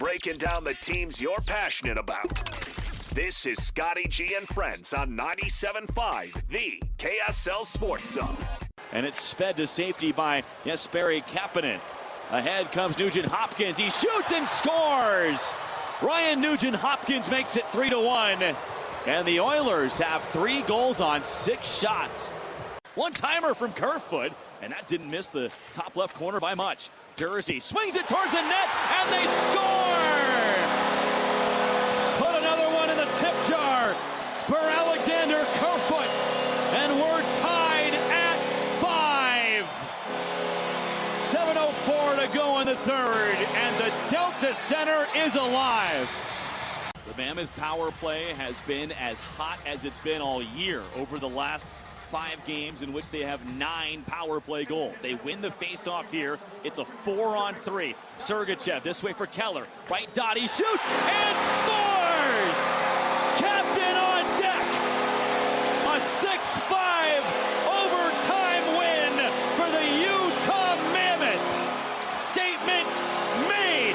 breaking down the teams you're passionate about. This is Scotty G and Friends on 97.5, the KSL Sports Zone. And it's sped to safety by Jesperi Kapanen. Ahead comes Nugent-Hopkins. He shoots and scores! Ryan Nugent-Hopkins makes it 3-1. And the Oilers have 3 goals on 6 shots. One-timer from Kerfoot, and that didn't miss the top left corner by much. Jersey swings it towards the net, and they score! Put another one in the tip jar for Alexander Kerfoot, and we're tied at 5. 7:04 to go in the third, and the Delta Center is alive. The Mammoth power play has been as hot as it's been all year over the last 5 games in which they have 9 power play goals. They win the face-off here. It's a 4-on-3. Sergachev this way for Keller. Right dot, he shoots and scores! Captain on deck! A 6-5 overtime win for the Utah Mammoth. Statement made!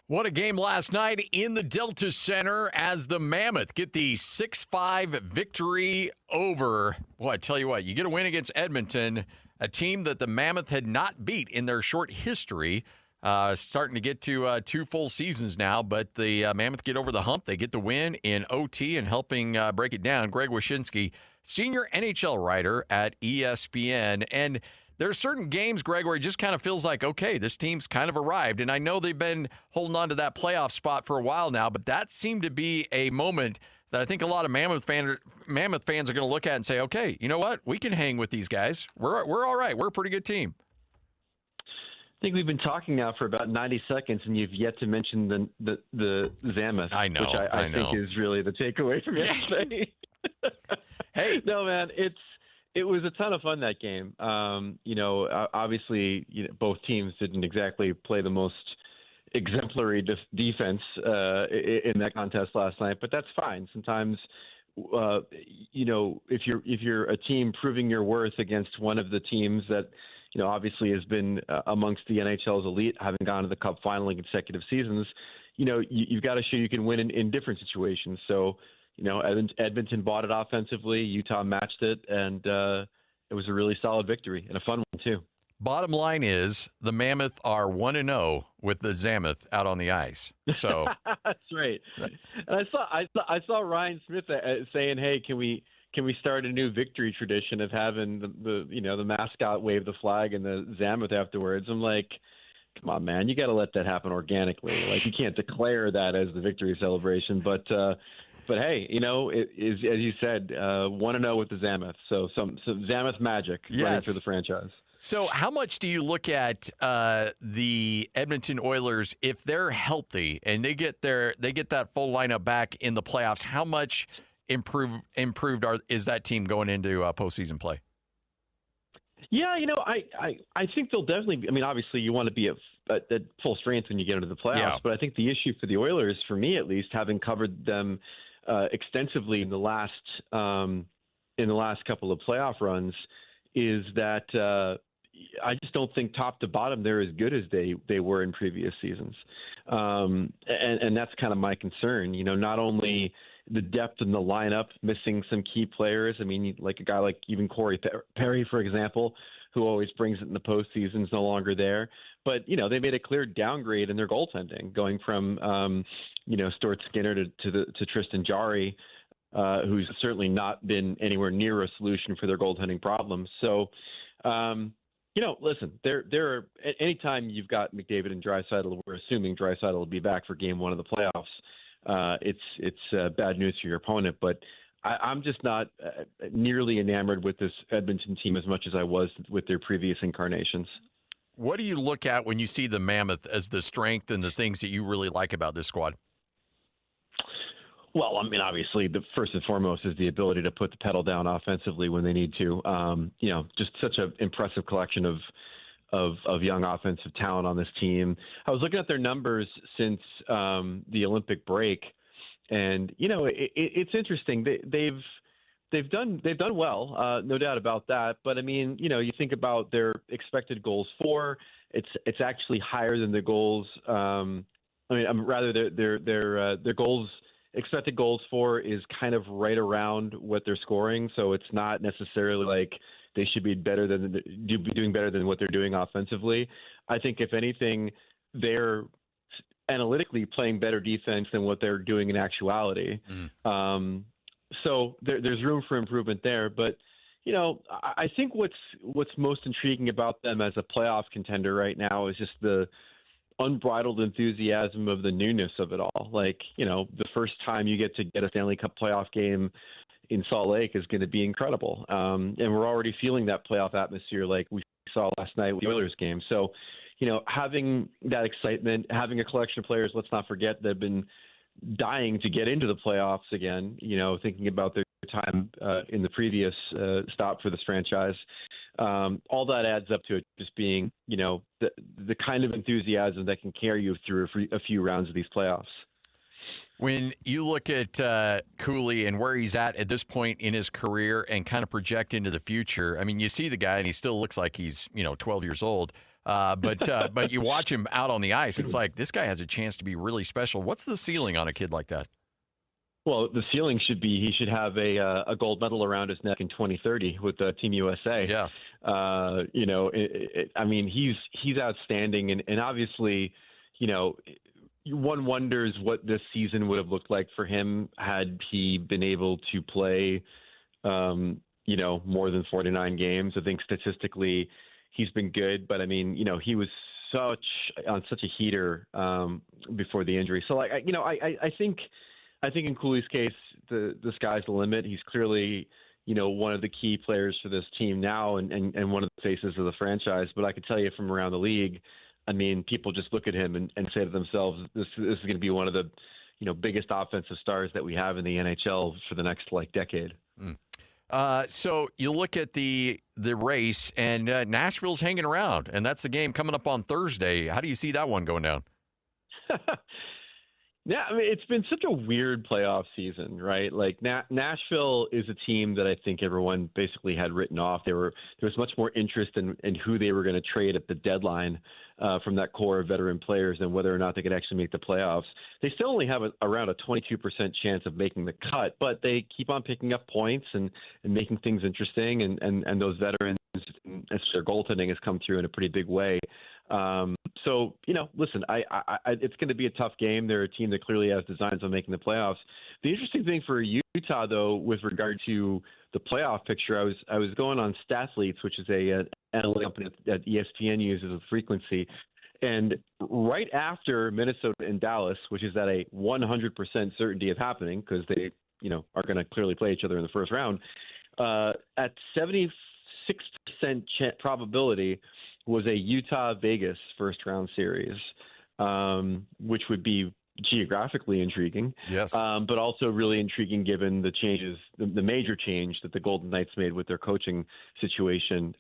What a game last night in the Delta Center as the Mammoth get the 6-5 victory over. Boy, I tell you what, you get a win against Edmonton, a team that the Mammoth had not beat in their short history, starting to get to 2 full seasons now, but the Mammoth get over the hump. They get the win in OT, and helping break it down, Greg Wyshynski, senior NHL writer at ESPN. And there's certain games, Greg, where it just kind of feels like, okay, this team's kind of arrived. And I know they've been holding on to that playoff spot for a while now, but that seemed to be a moment that I think a lot of Mammoth fans are going to look at and say, okay, you know what? We can hang with these guys. We're all right. We're a pretty good team. I think we've been talking now for about 90 seconds, and you've yet to mention the Mammoth. I know. Which I think is really the takeaway from yesterday. Hey. No, man, It was a ton of fun, that game. Obviously, both teams didn't exactly play the most exemplary defense in that contest last night, but that's fine. Sometimes, if you're a team proving your worth against one of the teams that, obviously has been amongst the NHL's elite, having gone to the Cup final in consecutive seasons, you've got to show you can win in different situations. So, Edmonton bought it offensively. Utah matched it, and it was a really solid victory and a fun one, too. Bottom line is the Mammoth are 1-0 with the Zamoth out on the ice. So that's right. And I saw Ryan Smith saying, "Hey, can we start a new victory tradition of having the mascot wave the flag and the Zamoth afterwards?" I'm like, come on, man, you got to let that happen organically. Like, you can't declare that as the victory celebration, but hey, it is, as you said, 1-0 with the Zamoth. So some Zamoth magic running through the franchise. So how much do you look at the Edmonton Oilers if they're healthy and they get that full lineup back in the playoffs? How much improved is that team going into postseason play? Yeah, I think they'll definitely be. I mean, obviously, you want to be at full strength when you get into the playoffs. Yeah. But I think the issue for the Oilers, for me at least, having covered them extensively in the last couple of playoff runs, is that I just don't think top to bottom they're as good as they were in previous seasons, and that's kind of my concern. Not only the depth in the lineup, missing some key players. I mean, like a guy like even Corey Perry, for example, who always brings it in the postseason, is no longer there. But, they made a clear downgrade in their goaltending, going from, Stuart Skinner to Tristan Jarry, who's certainly not been anywhere near a solution for their goaltending problems. So, listen, there anytime you've got McDavid and Draisaitl, we're assuming Draisaitl will be back for game 1 of the playoffs. It's bad news for your opponent, but I'm just not nearly enamored with this Edmonton team as much as I was with their previous incarnations. What do you look at when you see the Mammoth as the strength and the things that you really like about this squad? Well, I mean, obviously, the first and foremost is the ability to put the pedal down offensively when they need to. Just such an impressive collection of young offensive talent on this team. I was looking at their numbers since the Olympic break, and it's interesting. They've they've done well, no doubt about that. But I mean, you think about their expected goals for, it's actually higher than the goals. Rather their goals, expected goals for is kind of right around what they're scoring. So it's not necessarily like they should be doing better than what they're doing offensively. I think if anything, they're analytically playing better defense than what they're doing in actuality. So there's room for improvement there. But, I think what's most intriguing about them as a playoff contender right now is just the unbridled enthusiasm of the newness of it all. Like, the first time you get a Stanley Cup playoff game in Salt Lake is going to be incredible. And we're already feeling that playoff atmosphere like we saw last night with the Oilers game. So, having that excitement, having a collection of players, let's not forget, that have been dying to get into the playoffs again, thinking about their time in the previous stop for this franchise. All that adds up to it just being, the kind of enthusiasm that can carry you through a few rounds of these playoffs. When you look at Cooley and where he's at this point in his career and kind of project into the future, I mean, you see the guy and he still looks like he's, 12 years old. But you watch him out on the ice, it's like this guy has a chance to be really special. What's the ceiling on a kid like that? Well, the ceiling should be he should have a gold medal around his neck in 2030 with Team USA. Yes. I mean, he's outstanding, and obviously, one wonders what this season would have looked like for him had he been able to play, more than 49 games. I think statistically, he's been good, but I mean, he was on such a heater before the injury. So, I think in Cooley's case, the sky's the limit. He's clearly, one of the key players for this team now and one of the faces of the franchise. But I can tell you from around the league, I mean, people just look at him and say to themselves, this is going to be one of the, biggest offensive stars that we have in the NHL for the next decade. So you look at the race, and Nashville's hanging around, and that's the game coming up on Thursday. How do you see that one going down? Yeah, I mean, it's been such a weird playoff season, right? Like Nashville is a team that I think everyone basically had written off. There was much more interest in who they were going to trade at the deadline from that core of veteran players than whether or not they could actually make the playoffs. They still only have around a 22% chance of making the cut, but they keep on picking up points and making things interesting, and those veterans, as their goaltending has come through in a pretty big way. So, listen, it's going to be a tough game. They're a team that clearly has designs on making the playoffs. The interesting thing for Utah, though, with regard to the playoff picture, I was going on Stathletes, which is an analytics company that ESPN uses with frequency. And right after Minnesota and Dallas, which is at a 100% certainty of happening because they, are going to clearly play each other in the first round, at 76% probability was a Utah-Vegas first-round series, which would be geographically intriguing. Yes. But also really intriguing given the changes, the major change that the Golden Knights made with their coaching situation,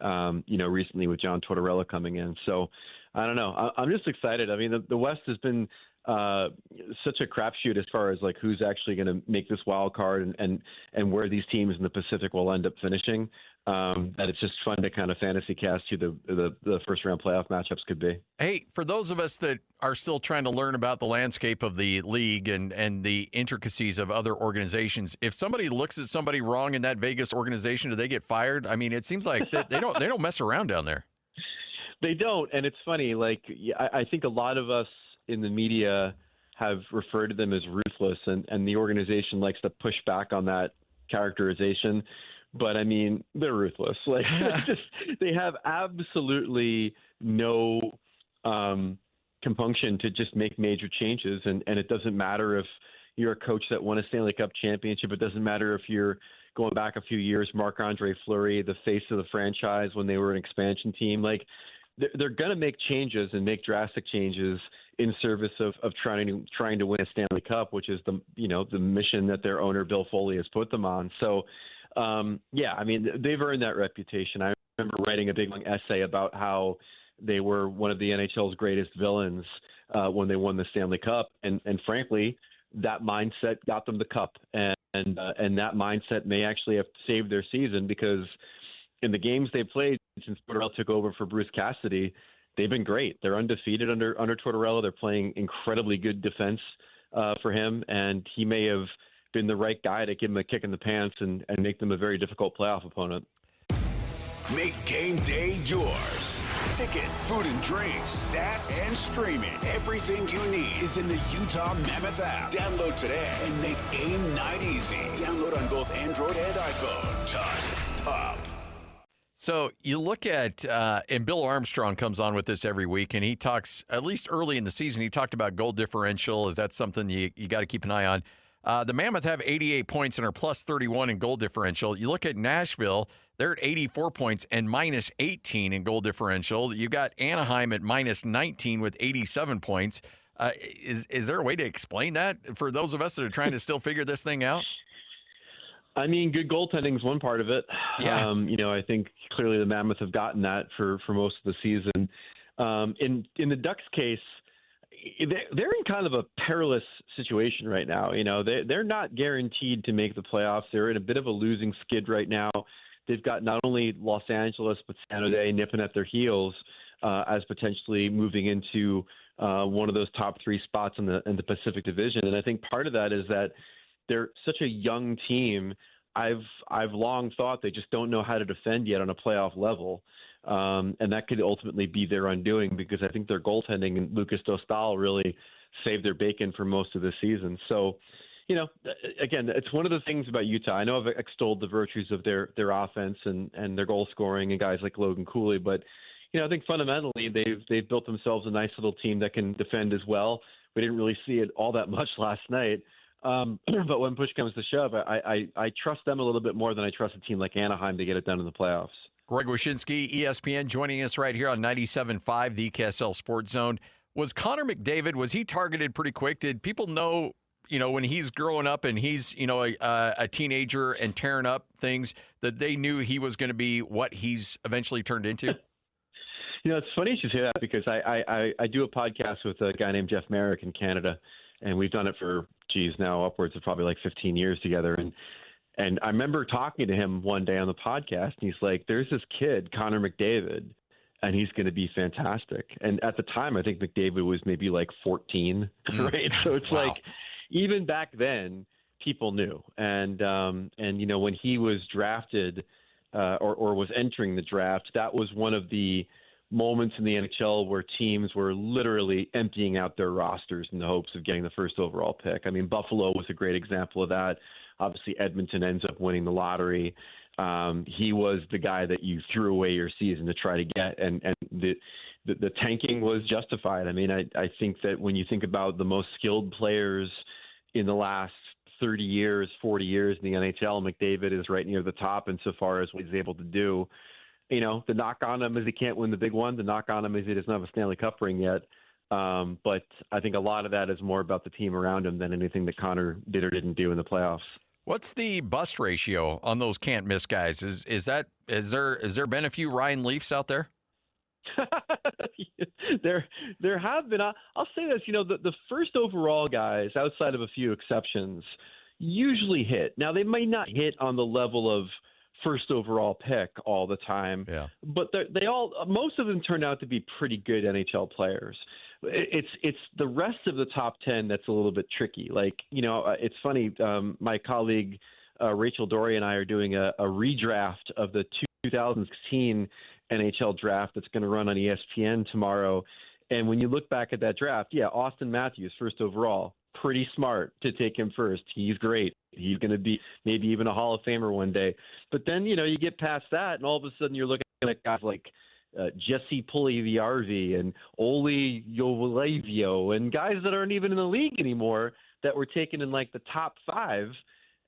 recently with John Tortorella coming in. So I don't know. I'm just excited. I mean, the West has been such a crapshoot as far as who's actually going to make this wild card and where these teams in the Pacific will end up finishing. That it's just fun to kind of fantasy cast who the first round playoff matchups could be. Hey, for those of us that are still trying to learn about the landscape of the league and the intricacies of other organizations, if somebody looks at somebody wrong in that Vegas organization, do they get fired? I mean, it seems like they don't mess around down there. They don't, and it's funny. I think a lot of us in the media have referred to them as ruthless, and the organization likes to push back on that characterization. But I mean, they're ruthless. They have absolutely no compunction to just make major changes, and it doesn't matter if you're a coach that won a Stanley Cup championship. It doesn't matter if you're going back a few years, Marc-Andre Fleury, the face of the franchise when they were an expansion team. They're going to make changes and make drastic changes in service of trying to win a Stanley Cup, which is the mission that their owner Bill Foley has put them on. So, I mean, they've earned that reputation. I remember writing a big long essay about how they were one of the NHL's greatest villains when they won the Stanley Cup, and frankly, that mindset got them the cup. And and that mindset may actually have saved their season, because in the games they played since Tortorella took over for Bruce Cassidy, they've been great. They're undefeated under Tortorella. They're playing incredibly good defense for him, and he may have been the right guy to give him a kick in the pants and make them a very difficult playoff opponent. Make game day yours. Tickets, food and drinks, stats, and streaming. Everything you need is in the Utah Mammoth app. Download today and make game night easy. Download on both Android and iPhone. Just top. So you look at, and Bill Armstrong comes on with this every week, and he talks, at least early in the season, he talked about goal differential. Is that something you got to keep an eye on? The Mammoth have 88 points and are plus 31 in goal differential. You look at Nashville, they're at 84 points and minus 18 in goal differential. You got Anaheim at minus 19 with 87 points. Is there a way to explain that for those of us that are trying to still figure this thing out? I mean, good goaltending is one part of it. Yeah. I think clearly the Mammoth have gotten that for most of the season. In the Ducks case, they're in kind of a perilous situation right now. They're not guaranteed to make the playoffs. They're in a bit of a losing skid right now. They've got not only Los Angeles, but San Jose nipping at their heels as potentially moving into one of those top three spots in the Pacific Division. And I think part of that is that they're such a young team. I've long thought they just don't know how to defend yet on a playoff level. And that could ultimately be their undoing, because I think their goaltending and Lucas Dostal really saved their bacon for most of the season. So, again, it's one of the things about Utah. I know I've extolled the virtues of their offense and their goal scoring and guys like Logan Cooley, but I think fundamentally they've built themselves a nice little team that can defend as well. We didn't really see it all that much last night. But when push comes to shove, I trust them a little bit more than I trust a team like Anaheim to get it done in the playoffs. Greg Wyshynski, ESPN, joining us right here on 97.5, the KSL Sports Zone. Was Connor McDavid, was he targeted pretty quick? Did people know, when he's growing up and he's, a teenager and tearing up things, that they knew he was going to be what he's eventually turned into? It's funny you should say that, because I do a podcast with a guy named Jeff Merrick in Canada, and we've done it for, now upwards of probably like 15 years together. And I remember talking to him one day on the podcast, and he's like, there's this kid, Connor McDavid, and he's going to be fantastic. And at the time, I think McDavid was maybe like 14, right? So it's wow. like, even back then, people knew. And when he was drafted or was entering the draft, that was one of the moments in the NHL where teams were literally emptying out their rosters in the hopes of getting the first overall pick. I mean, Buffalo was a great example of that. Obviously, Edmonton ends up winning the lottery. He was the guy that you threw away your season to try to get, and the tanking was justified. I mean, I think that when you think about the most skilled players in the last 30 years, 40 years in the NHL, McDavid is right near the top insofar as what he's able to do. The knock on him is he can't win the big one. The knock on him is he doesn't have a Stanley Cup ring yet. But I think a lot of that is more about the team around him than anything that Connor did or didn't do in the playoffs. What's the bust ratio on those can't miss guys? Is there been a few Ryan Leafs out there? There have been. I'll say this, the first overall guys, outside of a few exceptions, usually hit. Now, they may not hit on the level of first overall pick all the time, but most of them turn out to be pretty good NHL players. It's the rest of the top 10 that's a little bit tricky. Like, it's funny. My colleague Rachel Dory and I are doing a redraft of the 2016 NHL draft that's going to run on ESPN tomorrow. And when you look back at that draft, Austin Matthews, first overall, pretty smart to take him first. He's great. He's going to be maybe even a Hall of Famer one day. But then, you get past that, and all of a sudden you're looking at guys like Jesse Puljujärvi and Olli Jovalevio and guys that aren't even in the league anymore that were taken in like the top 5.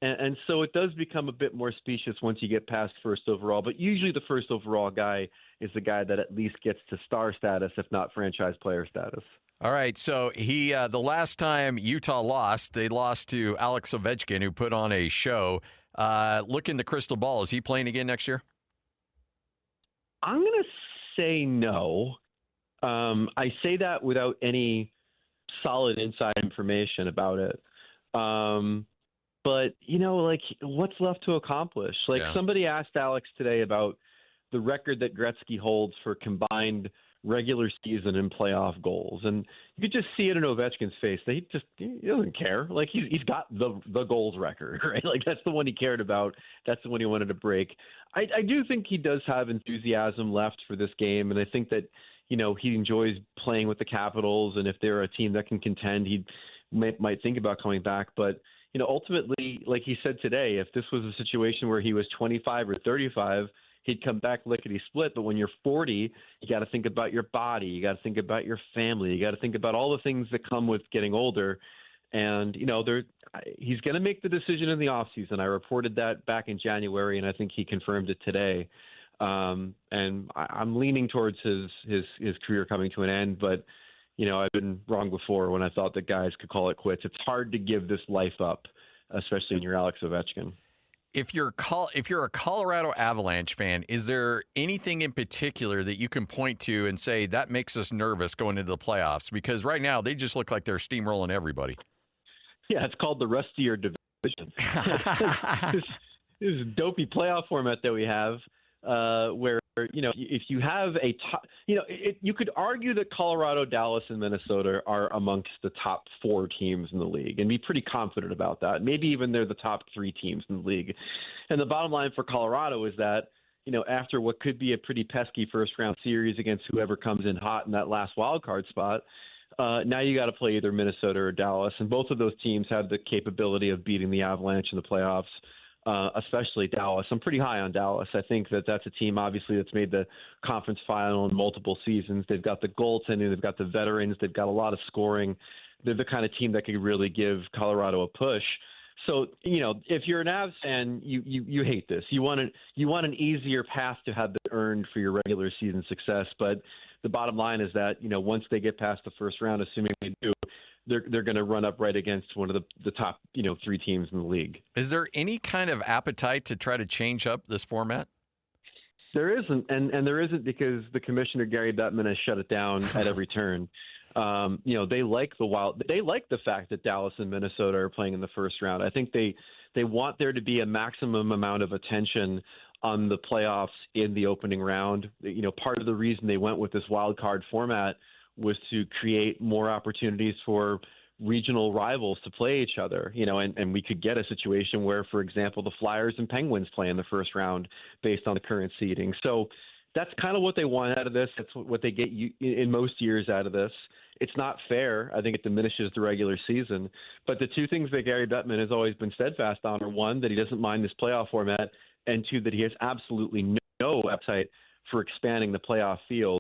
And so it does become a bit more specious once you get past first overall. But usually the first overall guy is the guy that at least gets to star status, if not franchise player status. All right, so he the last time Utah lost, they lost to Alex Ovechkin, who put on a show. Look in the crystal ball. Is he playing again next year? I'm going to say no. I say that without any solid inside information about it. But, like, what's left to accomplish? Like, somebody asked Alex today about the record that Gretzky holds for combined regular season and playoff goals. And you could just see it in Ovechkin's face that he doesn't care. Like, he's got the goals record, right? Like, that's the one he cared about. That's the one he wanted to break. I do think he does have enthusiasm left for this game. And I think that, he enjoys playing with the Capitals. And if they're a team that can contend, he might think about coming back. But, ultimately, like he said today, if this was a situation where he was 25 or 35, he'd come back lickety-split. But when you're 40, you got to think about your body. You got to think about your family. You got to think about all the things that come with getting older. And, he's going to make the decision in the offseason. I reported that back in January, and I think he confirmed it today. And I'm leaning towards his career coming to an end. But, I've been wrong before when I thought that guys could call it quits. It's hard to give this life up, especially when you're Alex Ovechkin. If you're a Colorado Avalanche fan, is there anything in particular that you can point to and say that makes us nervous going into the playoffs? Because right now they just look like they're steamrolling everybody. Yeah, it's called the rest of your division. this dopey playoff format that we have, where if you have a top, you could argue that Colorado, Dallas, and Minnesota are amongst the top 4 teams in the league and be pretty confident about that. Maybe even they're the top 3 teams in the league. And the bottom line for Colorado is that, after what could be a pretty pesky first-round series against whoever comes in hot in that last wild card spot, now you got to play either Minnesota or Dallas, and both of those teams have the capability of beating the Avalanche in the playoffs. Especially Dallas. I'm pretty high on Dallas. I think that that's a team, obviously, that's made the conference final in multiple seasons. They've got the goaltending. They've got the veterans. They've got a lot of scoring. They're the kind of team that could really give Colorado a push. So, if you're an Avs fan, you hate this. You want an easier path to have that earned for your regular season success. But the bottom line is that, once they get past the first round, assuming they do, they're going to run up right against one of the top 3 teams in the league. Is there any kind of appetite to try to change up this format? There isn't, and there isn't because the commissioner Gary Bettman has shut it down at every turn. They like the fact that Dallas and Minnesota are playing in the first round. I think they want there to be a maximum amount of attention on the playoffs in the opening round. Part of the reason they went with this wild card format was to create more opportunities for regional rivals to play each other, and we could get a situation where, for example, the Flyers and Penguins play in the first round based on the current seeding. So that's kind of what they want out of this. That's what they get in most years out of this. It's not fair. I think it diminishes the regular season. But the 2 things that Gary Bettman has always been steadfast on are, 1, that he doesn't mind this playoff format, and 2, that he has absolutely no appetite for expanding the playoff field,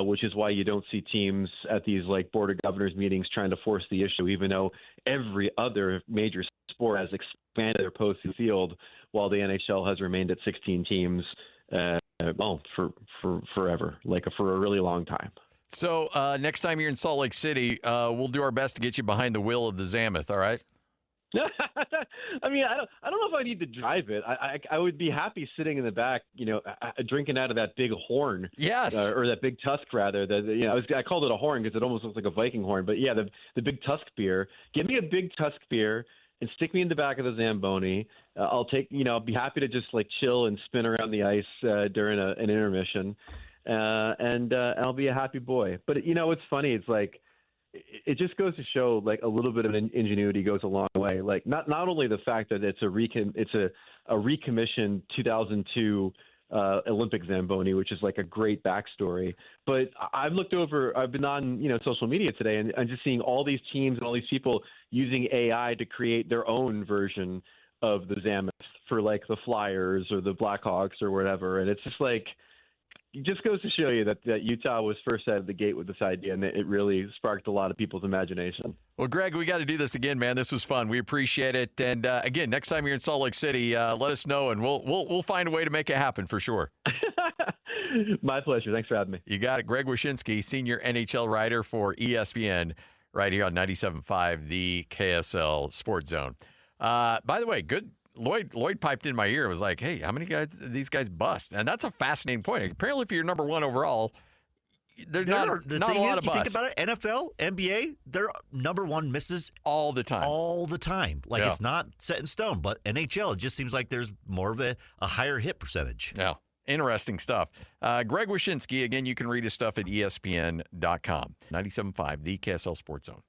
which is why you don't see teams at these board of governors meetings trying to force the issue, even though every other major sport has expanded their postseason field while the NHL has remained at 16 teams for forever, for a really long time. So next time you're in Salt Lake City, we'll do our best to get you behind the wheel of the Mammoth, all right? I mean, I don't know if I need to drive it. I would be happy sitting in the back, drinking out of that big horn. Yes. Or that big tusk, rather. I called it a horn because it almost looks like a Viking horn. But yeah, the big tusk beer. Give me a big tusk beer and stick me in the back of the Zamboni. I'll be happy to just chill and spin around the ice during an intermission, and I'll be a happy boy. But it's funny. It's it just goes to show a little bit of ingenuity goes a long way. Not only the fact that it's a recommissioned 2002 Olympic Zamboni, which is a great backstory, but I've been on social media today and I'm just seeing all these teams and all these people using AI to create their own version of the Mammoth for the Flyers or the Blackhawks or whatever, and it's just it just goes to show you that Utah was first out of the gate with this idea, and it really sparked a lot of people's imagination. Well, Greg, we got to do this again, man. This was fun. We appreciate it. And again, next time you're in Salt Lake City, let us know, and we'll find a way to make it happen for sure. My pleasure. Thanks for having me. You got it. Greg Wyshynski, senior NHL writer for ESPN, right here on 97.5, the KSL Sports Zone. By the way, good. Lloyd piped in my ear. It was like, hey, how many guys these guys bust? And that's a fascinating point. Apparently, if you're number 1 overall, there's not a lot of you busts. think about it, NFL, NBA, their number one misses all the time. All the time. Like, Yeah. it's not set in stone. But NHL, it just seems like there's more of a higher hit percentage. Yeah. Interesting stuff. Greg Wyshynski, again, you can read his stuff at ESPN.com. 97.5, the KSL Sports Zone.